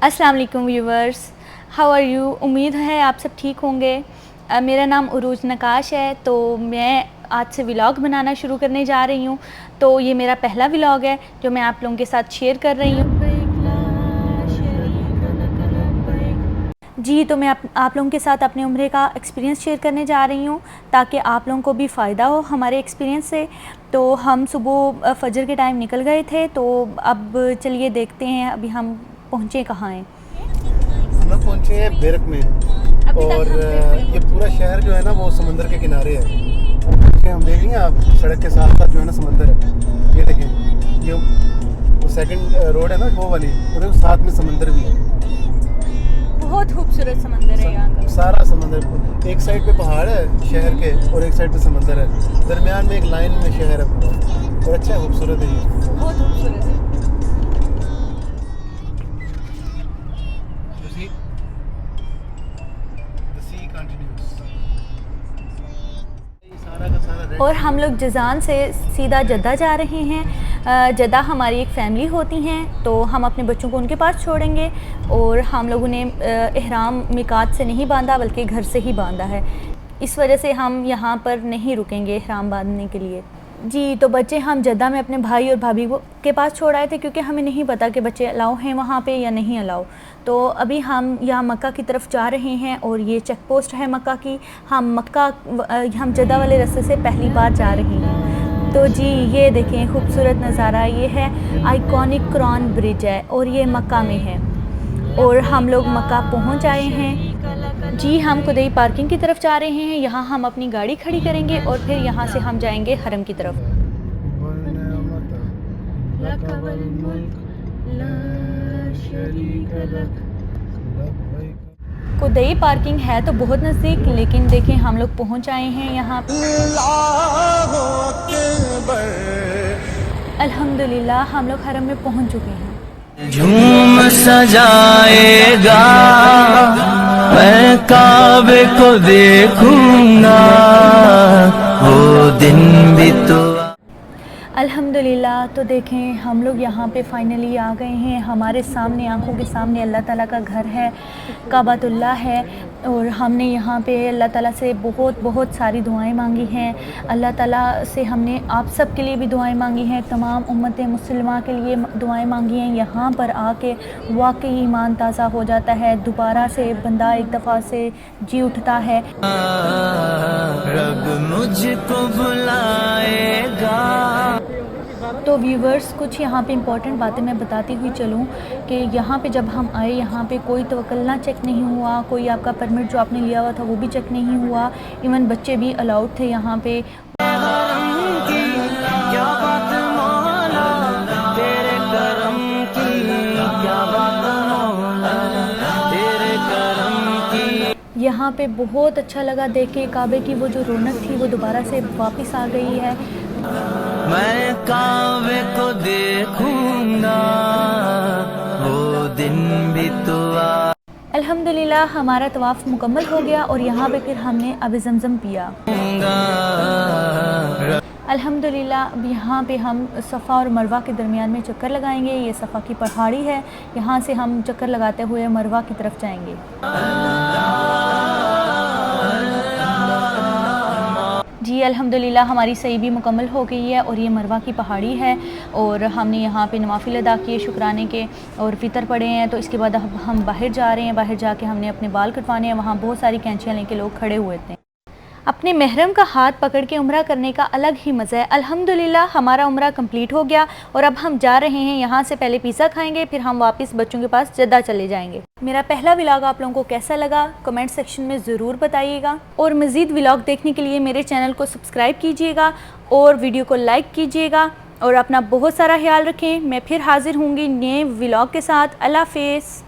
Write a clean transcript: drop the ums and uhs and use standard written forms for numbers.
अस्सलाम वालेकुम viewers, how are you. उम्मीद है आप सब ठीक होंगे। मेरा नाम उरूज नकाश है। तो मैं आज से व्लॉग बनाना शुरू करने जा रही हूँ। तो ये मेरा पहला व्लॉग है जो मैं आप लोगों के साथ शेयर कर रही हूँ। जी, तो मैं आप लोगों के साथ अपने उम्रे का एक्सपीरियंस शेयर करने जा रही हूँ ताकि आप लोगों को भी फ़ायदा हो हमारे एक्सपीरियंस से। तो हम सुबह फजर के टाइम निकल गए थे। तो अब चलिए देखते हैं अभी हम पहुँचे कहाँ हैं। हम लोग पहुँचे हैं बेरक में और ये पूरा शहर जो है ना वो समंदर के किनारे है। हम देख लेंगे आप सड़क के साथ साथ जो है ना समंदर है। ये देखें, ये वो सेकंड रोड है ना वो वाली, और साथ में समंदर भी है। बहुत खूबसूरत समंदर है यहाँ का। सारा समंदर, एक साइड पे पहाड़ है शहर के और एक साइड पे समंदर है, दरमियान में एक लाइन में शहर है पूरा, और अच्छा खूबसूरत है ये, बहुत खूबसूरत है। और हम लोग जज़ान से सीधा जद्दा जा रहे हैं। जद्दा हमारी एक फ़ैमिली होती हैं, तो हम अपने बच्चों को उनके पास छोड़ेंगे। और हम लोगों ने इहराम मिकात से नहीं बांधा बल्कि घर से ही बांधा है। इस वजह से हम यहाँ पर नहीं रुकेंगे इहराम बांधने के लिए। जी, तो बच्चे हम जद्दा में अपने भाई और भाभी के पास छोड़ आए थे क्योंकि हमें नहीं पता कि बच्चे अलाउ हैं वहाँ पे या नहीं अलाउ। तो अभी हम यहाँ मक्का की तरफ जा रहे हैं और ये चेक पोस्ट है मक्का की। हम जद्दा वाले रास्ते से पहली बार जा रहे हैं। तो जी ये देखें खूबसूरत नज़ारा, ये है आइकॉनिक क्रॉन ब्रिज है और ये मक्का में है। और हम लोग मक्का पहुँच आए हैं। जी, हम खुदई पार्किंग की तरफ जा रहे हैं। यहाँ हम अपनी गाड़ी खड़ी करेंगे और फिर यहाँ से हम जाएंगे हरम की तरफ। खुदई पार्किंग है तो बहुत नज़दीक, लेकिन देखें हम लोग पहुँच आए हैं यहाँ। अल्हम्दुलिल्लाह हम लोग हरम में पहुँच चुके हैं। झूम सजाएगा, मैं काबे को देखूंगा, वो दिन भी तो। अल्हम्दुलिल्लाह। तो देखें हम लोग यहाँ पे फाइनली आ गए हैं। हमारे सामने, आंखों के सामने अल्लाह ताला का घर है, काबतुल्लाह है। और हमने यहाँ पे अल्लाह ताला से बहुत बहुत सारी दुआएं मांगी हैं। अल्लाह ताला से हमने आप सब के लिए भी दुआएं मांगी हैं, तमाम उम्मत मुसलिमा के लिए दुआएं मांगी हैं। यहाँ पर आके वाकई ईमान ताज़ा हो जाता है, दोबारा से बंदा एक दफ़ा से जी उठता है। रब मुझको बुलाएगा। तो व्यूवर्स, कुछ यहाँ पे इम्पॉर्टेंट बातें मैं बताती हुई चलूँ कि यहाँ पे जब हम आए यहाँ पे कोई तवक्लना चेक नहीं हुआ, कोई आपका परमिट जो आपने लिया हुआ था वो भी चेक नहीं हुआ। इवन बच्चे भी अलाउड थे यहाँ पे। यहाँ पे बहुत अच्छा लगा देख के, काबे की वो जो रौनक थी वो दोबारा से वापस आ गई है। मैं काबे को देखूंगा, वो दिन भी तो आ। अल्हम्दुलिल्लाह हमारा तवाफ़ मुकम्मल हो गया और यहाँ पे फिर हमने अब ज़मज़म पिया। अल्हम्दुलिल्लाह अब यहाँ पे हम सफ़ा और मरवा के दरमियान में चक्कर लगाएंगे। ये सफ़ा की पहाड़ी है, यहाँ से हम चक्कर लगाते हुए मरवा की तरफ जाएंगे। जी अल्हम्दुलिल्लाह हमारी सही भी मुकम्मल हो गई है और ये मरवा की पहाड़ी है। और हमने यहाँ पे नवाफिल अदा किए शुक्राने के और फ़ितर पड़े हैं। तो इसके बाद हम बाहर जा रहे हैं। बाहर जाके हमने अपने बाल कटवाने हैं। वहाँ बहुत सारी कैंचियाँ लेके लोग खड़े हुए थे। अपने महरम का हाथ पकड़ के उम्रा करने का अलग ही मज़ा है। अल्हम्दुलिल्लाह हमारा उम्रा कंप्लीट हो गया और अब हम जा रहे हैं यहाँ से पहले पिज़्ज़ा खाएंगे, फिर हम वापस बच्चों के पास जद्दा चले जाएंगे। मेरा पहला व्लॉग आप लोगों को कैसा लगा कमेंट सेक्शन में ज़रूर बताइएगा। और मज़ीद व्लॉग देखने के लिए मेरे चैनल को सब्सक्राइब कीजिएगा और वीडियो को लाइक कीजिएगा। और अपना बहुत सारा ख्याल रखें। मैं फिर हाज़िर होंगी नए व्लॉग के साथ। अल्लाह हाफ़िज़।